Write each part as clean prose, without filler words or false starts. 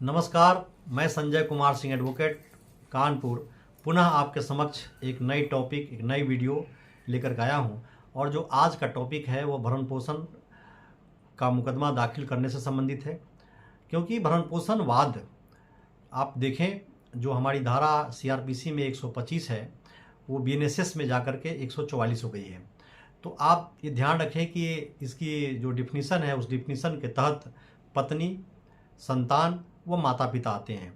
नमस्कार, मैं संजय कुमार सिंह एडवोकेट कानपुर पुनः आपके समक्ष एक नई टॉपिक एक नई वीडियो लेकर के आया हूं। और जो आज का टॉपिक है वो भरण पोषण का मुकदमा दाखिल करने से संबंधित है। क्योंकि भरण पोषण वाद आप देखें, जो हमारी धारा सीआरपीसी में 125 है वो बीएनएसएस में जाकर के 144 हो गई है। तो आप ये ध्यान रखें कि इसकी जो डिफिनीसन है उस डिफिनीसन के तहत पत्नी, संतान व माता पिता आते हैं।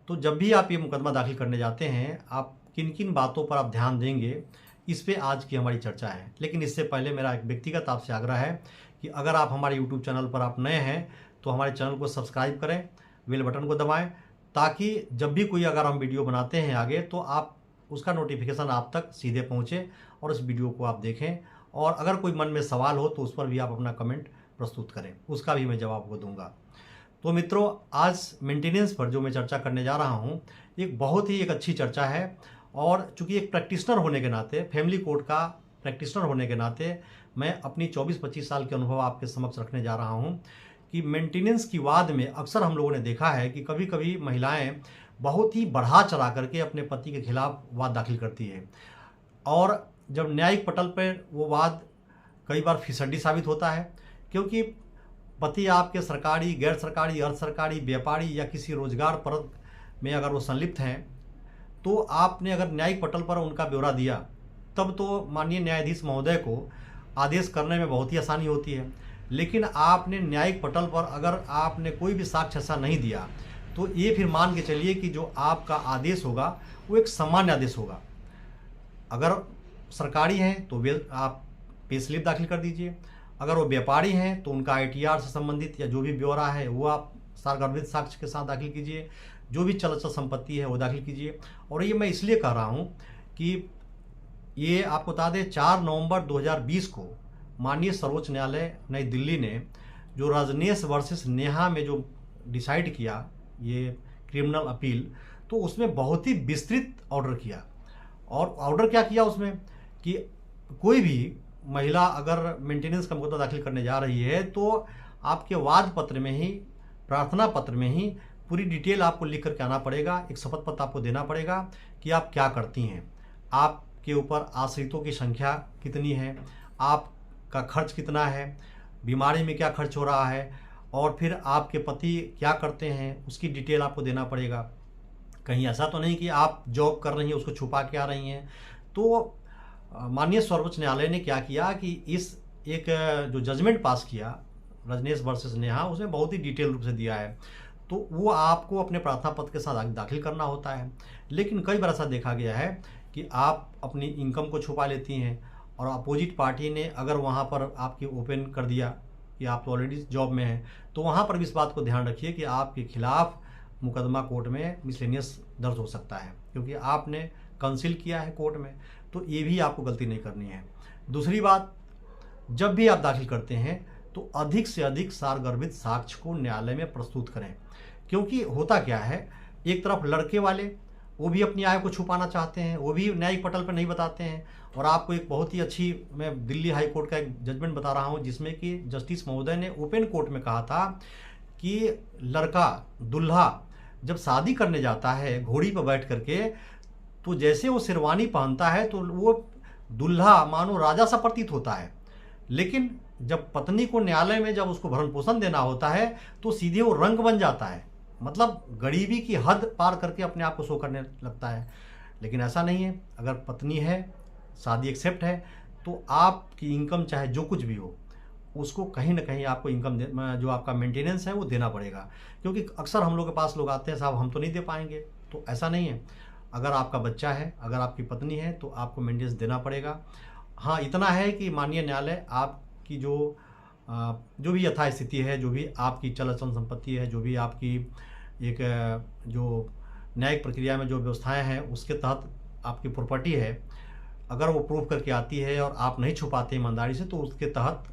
तो जब भी आप ये मुकदमा दाखिल करने जाते हैं, आप किन किन बातों पर आप ध्यान देंगे, इस पे आज की हमारी चर्चा है। लेकिन इससे पहले मेरा एक व्यक्तिगत आपसे आग्रह है कि अगर आप हमारे यूट्यूब चैनल पर आप नए हैं तो हमारे चैनल को सब्सक्राइब करें, बेल बटन को दबाएं, ताकि जब भी कोई अगर हम वीडियो बनाते हैं आगे तो आप उसका नोटिफिकेशन आप तक सीधे पहुँचे और उस वीडियो को आप देखें। और अगर कोई मन में सवाल हो तो उस पर भी आप अपना कमेंट प्रस्तुत करें, उसका भी मैं जवाब को दूंगा। तो मित्रों, आज मेंटेनेंस पर जो मैं चर्चा करने जा रहा हूं, एक बहुत ही एक अच्छी चर्चा है। और चूंकि एक प्रैक्टिशनर होने के नाते, फैमिली कोर्ट का प्रैक्टिशनर होने के नाते, मैं अपनी 24-25 साल के अनुभव आपके समक्ष रखने जा रहा हूं कि मेंटेनेंस की वाद में अक्सर हम लोगों ने देखा है कि कभी कभी महिलाएं बहुत ही बढ़ा चढ़ा करके अपने पति के खिलाफ वाद दाखिल करती है। और जब न्यायिक पटल पर वो वाद कई बार फिसड्डी साबित होता है, क्योंकि पति आपके सरकारी, गैर सरकारी, अर्ध सरकारी, व्यापारी या किसी रोजगार परत में अगर वो संलिप्त हैं, तो आपने अगर न्यायिक पटल पर उनका ब्यौरा दिया तब तो माननीय न्यायाधीश महोदय को आदेश करने में बहुत ही आसानी होती है। लेकिन आपने न्यायिक पटल पर अगर आपने कोई भी साक्ष्य ऐसा नहीं दिया तो ये फिर मान के चलिए कि जो आपका आदेश होगा वो एक सामान्य आदेश होगा। अगर सरकारी हैं तो आप पे स्लिप दाखिल कर दीजिए, अगर वो व्यापारी हैं तो उनका आईटीआर से संबंधित या जो भी ब्यौरा है वो आप सारगर्भित साक्ष्य के साथ दाखिल कीजिए, जो भी चल अचल संपत्ति है वो दाखिल कीजिए। और ये मैं इसलिए कह रहा हूँ कि ये आपको बता दें, 4 नवंबर 2020 को माननीय सर्वोच्च न्यायालय नई दिल्ली ने जो रजनीश वर्सेस नेहा में जो डिसाइड किया, ये क्रिमिनल अपील, तो उसमें बहुत ही विस्तृत ऑर्डर किया। और ऑर्डर क्या किया उसमें कि कोई भी महिला अगर मेंटेनेंस का मुकदमा दाखिल करने जा रही है तो आपके वाद पत्र में ही, प्रार्थना पत्र में ही पूरी डिटेल आपको लिख करके आना पड़ेगा। एक शपथ पत्र आपको देना पड़ेगा कि आप क्या करती हैं, आपके ऊपर आश्रितों की संख्या कितनी है, आपका खर्च कितना है, बीमारी में क्या खर्च हो रहा है, और फिर आपके पति क्या करते हैं उसकी डिटेल आपको देना पड़ेगा। कहीं ऐसा तो नहीं कि आप जॉब कर रही हैं उसको छुपा के आ रही हैं। तो माननीय सर्वोच्च न्यायालय ने क्या किया कि इस एक जो जजमेंट पास किया रजनीश वर्सेस नेहा, उसमें बहुत ही डिटेल रूप से दिया है। तो वो आपको अपने प्रार्थना पत्र के साथ दाखिल करना होता है। लेकिन कई बार ऐसा देखा गया है कि आप अपनी इनकम को छुपा लेती हैं और अपोजिट पार्टी ने अगर वहाँ पर आपकी ओपन कर दिया कि आप तो ऑलरेडी जॉब में हैं, तो वहाँ पर भी इस बात को ध्यान रखिए कि आपके खिलाफ मुकदमा कोर्ट में मिसलेनियस दर्ज हो सकता है, क्योंकि आपने कंसील किया है कोर्ट में। तो ये भी आपको गलती नहीं करनी है। दूसरी बात, जब भी आप दाखिल करते हैं तो अधिक से अधिक सारगर्भित साक्ष्य को न्यायालय में प्रस्तुत करें। क्योंकि होता क्या है, एक तरफ लड़के वाले वो भी अपनी आय को छुपाना चाहते हैं, वो भी न्यायिक पटल पर नहीं बताते हैं। और आपको एक बहुत ही अच्छी, मैं दिल्ली हाई कोर्ट का एक जजमेंट बता रहा हूँ जिसमें कि जस्टिस महोदय ने ओपन कोर्ट में कहा था कि लड़का, दूल्हा जब शादी करने जाता है घोड़ी पर बैठ करके, तो जैसे वो शेरवानी पहनता है तो वो दूल्हा मानो राजा सा प्रतीत होता है। लेकिन जब पत्नी को न्यायालय में जब उसको भरण पोषण देना होता है तो सीधे वो रंग बन जाता है, मतलब गरीबी की हद पार करके अपने आप को शो करने लगता है। लेकिन ऐसा नहीं है। अगर पत्नी है, शादी एक्सेप्ट है, तो आपकी इनकम चाहे जो कुछ भी हो उसको कहीं ना कहीं आपको इनकम जो आपका मेंटेनेंस है वो देना पड़ेगा। क्योंकि अक्सर हम लोग के पास लोग आते हैं, साहब हम तो नहीं दे पाएंगे। तो ऐसा नहीं है। अगर आपका बच्चा है, अगर आपकी पत्नी है, तो आपको मेंटेनेंस देना पड़ेगा। हाँ, इतना है कि माननीय न्यायालय आपकी जो भी यथास्थिति है, जो भी आपकी चल अचल संपत्ति है, जो भी आपकी एक जो न्यायिक प्रक्रिया में जो व्यवस्थाएं हैं उसके तहत आपकी प्रॉपर्टी है, अगर वो प्रूफ करके आती है और आप नहीं छुपाते ईमानदारी से, तो उसके तहत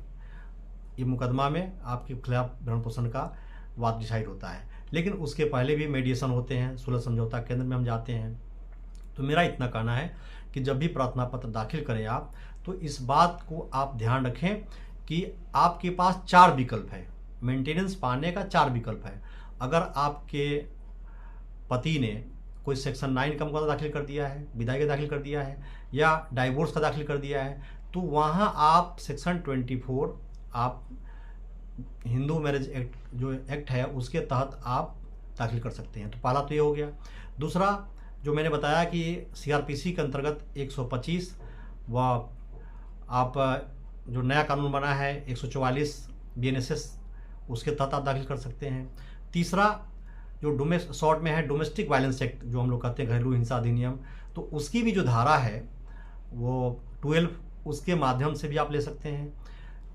ये मुकदमा में आपके खिलाफ भरण पोषण का वाद डिसाइड होता है। लेकिन उसके पहले भी मेडिएशन होते हैं, सुलह समझौता केंद्र में हम जाते हैं। तो मेरा इतना कहना है कि जब भी प्रार्थना पत्र दाखिल करें आप, तो इस बात को आप ध्यान रखें कि आपके पास 4 विकल्प है, मेंटेनेंस पाने का 4 विकल्प है। अगर आपके पति ने कोई सेक्शन 9 का मुकदमा दाखिल कर दिया है, विदाई का दाखिल कर दिया है या डाइवोर्स का दाखिल कर दिया है, तो वहाँ आप सेक्शन 24 आप हिंदू मैरिज एक्ट जो एक्ट है उसके तहत आप दाखिल कर सकते हैं। तो पहला तो ये हो गया। दूसरा जो मैंने बताया कि सीआरपीसी के अंतर्गत 125 व आप जो नया कानून बना है 144 बीएनएसएस उसके तहत आप दाखिल कर सकते हैं। तीसरा जो शॉर्ट में है डोमेस्टिक वायलेंस एक्ट जो हम लोग कहते हैं घरेलू हिंसा अधिनियम, तो उसकी भी जो धारा है वो 12 उसके माध्यम से भी आप ले सकते हैं।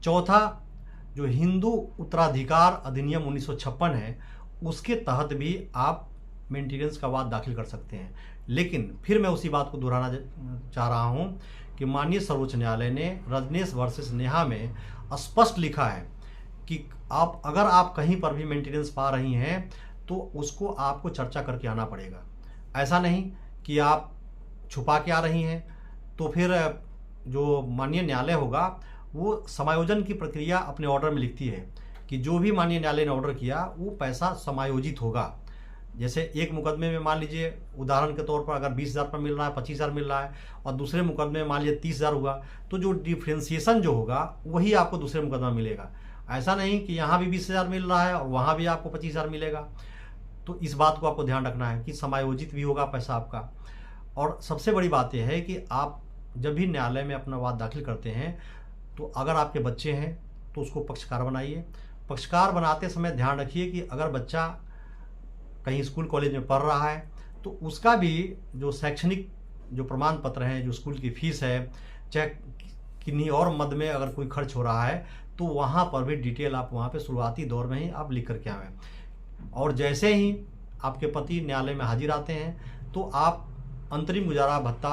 चौथा जो हिंदू उत्तराधिकार अधिनियम 1956 है उसके तहत भी आप मेंटेनेंस का वाद दाखिल कर सकते हैं। लेकिन फिर मैं उसी बात को दोहराना चाह रहा हूं कि माननीय सर्वोच्च न्यायालय ने रजनीश वर्सेस नेहा में स्पष्ट लिखा है कि अगर आप कहीं पर भी मेंटेनेंस पा रही हैं तो उसको आपको चर्चा करके आना पड़ेगा। ऐसा नहीं कि आप छुपा के आ रही हैं तो फिर जो माननीय न्यायालय होगा वो समायोजन की प्रक्रिया अपने ऑर्डर में लिखती है कि जो भी माननीय न्यायालय ने ऑर्डर किया वो पैसा समायोजित होगा। जैसे एक मुकदमे में मान लीजिए उदाहरण के तौर पर अगर 20,000 पर मिल रहा है, 25,000 मिल रहा है और दूसरे मुकदमे में मान लीजिए 30,000 हुआ, तो जो डिफ्रेंसिएशन जो होगा वही आपको दूसरे मुकदमा में मिलेगा। ऐसा नहीं कि यहाँ भी 20,000 मिल रहा है और वहाँ भी आपको 25,000 मिलेगा। तो इस बात को आपको ध्यान रखना है कि समायोजित भी होगा पैसा आपका। और सबसे बड़ी बात यह है कि आप जब भी न्यायालय में अपना वाद दाखिल करते हैं तो अगर आपके बच्चे हैं तो उसको पक्षकार बनाइए। पक्षकार बनाते समय ध्यान रखिए कि अगर बच्चा कहीं स्कूल कॉलेज में पढ़ रहा है तो उसका भी जो शैक्षणिक जो प्रमाण पत्र हैं, जो स्कूल की फीस है, चाहे किन्हीं और मद में अगर कोई खर्च हो रहा है तो वहाँ पर भी डिटेल आप वहाँ पे शुरुआती दौर में ही आप लिख करके आएँ। और जैसे ही आपके पति न्यायालय में हाजिर आते हैं तो आप अंतरिम गुजारा भत्ता,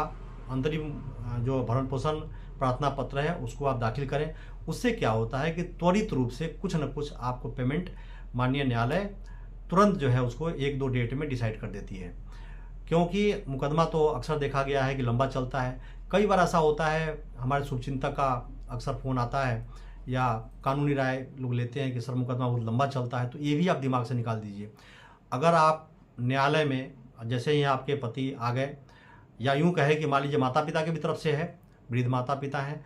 अंतरिम जो भरण पोषण प्रार्थना पत्र है उसको आप दाखिल करें। उससे क्या होता है कि त्वरित रूप से कुछ न कुछ आपको पेमेंट माननीय न्यायालय तुरंत जो है उसको 1-2 डेट में डिसाइड कर देती है। क्योंकि मुकदमा तो अक्सर देखा गया है कि लंबा चलता है। कई बार ऐसा होता है हमारे शुभचिंतक का अक्सर फ़ोन आता है या कानूनी राय लोग लेते हैं कि सर मुकदमा बहुत लंबा चलता है, तो ये भी आप दिमाग से निकाल दीजिए। अगर आप न्यायालय में जैसे ही आपके पति आ गए या यूँ कहे कि मान लीजिए माता पिता की भी तरफ से है, वृद्ध माता पिता हैं,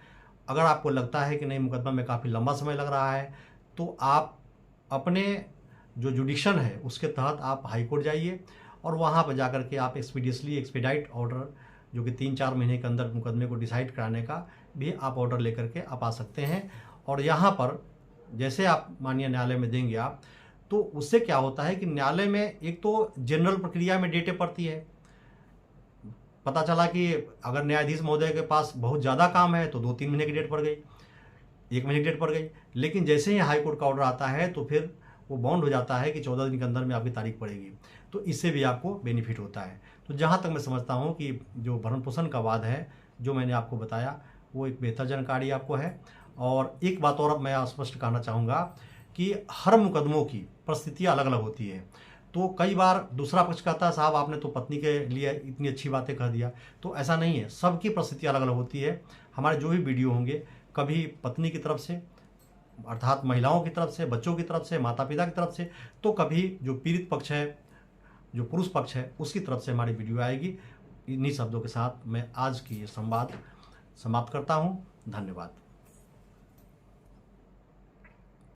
अगर आपको लगता है कि नहीं मुकदमा में काफ़ी लंबा समय लग रहा है तो आप अपने जो जुडिक्शन है उसके तहत आप हाई कोर्ट जाइए और वहाँ पर जाकर के आप एक्सपीडाइट ऑर्डर जो कि 3-4 महीने के अंदर मुकदमे को डिसाइड कराने का भी आप ऑर्डर लेकर के आप आ सकते हैं। और यहाँ पर जैसे आप माननीय न्यायालय में देंगे आप, तो उससे क्या होता है कि न्यायालय में एक तो जनरल प्रक्रिया में डेटें पड़ती है। पता चला कि अगर न्यायाधीश महोदय के पास बहुत ज़्यादा काम है तो 2-3 महीने की डेट पड़ गई, 1 महीने की डेट पड़ गई। लेकिन जैसे ही हाई कोर्ट का ऑर्डर आता है तो फिर वो बाउंड हो जाता है कि 14 दिन के अंदर में आपकी तारीख पड़ेगी, तो इससे भी आपको बेनिफिट होता है। तो जहाँ तक मैं समझता हूँ कि जो भरण पोषण का वाद है जो मैंने आपको बताया वो एक बेहतर जानकारी आपको है। और एक बात और मैं स्पष्ट कहना चाहूँगा कि हर मुकदमों की परिस्थितियाँ अलग अलग होती है। तो कई बार दूसरा पक्ष कहता है साहब आपने तो पत्नी के लिए इतनी अच्छी बातें कह दिया, तो ऐसा नहीं है, सबकी परिस्थितियाँ अलग अलग होती है। हमारे जो भी वीडियो होंगे कभी पत्नी की तरफ से अर्थात महिलाओं की तरफ से, बच्चों की तरफ से, माता पिता की तरफ से, तो कभी जो पीड़ित पक्ष है, जो पुरुष पक्ष है उसकी तरफ से हमारी वीडियो आएगी। इन्हीं शब्दों के साथ मैं आज की ये संवाद समाप्त करता हूँ। धन्यवाद।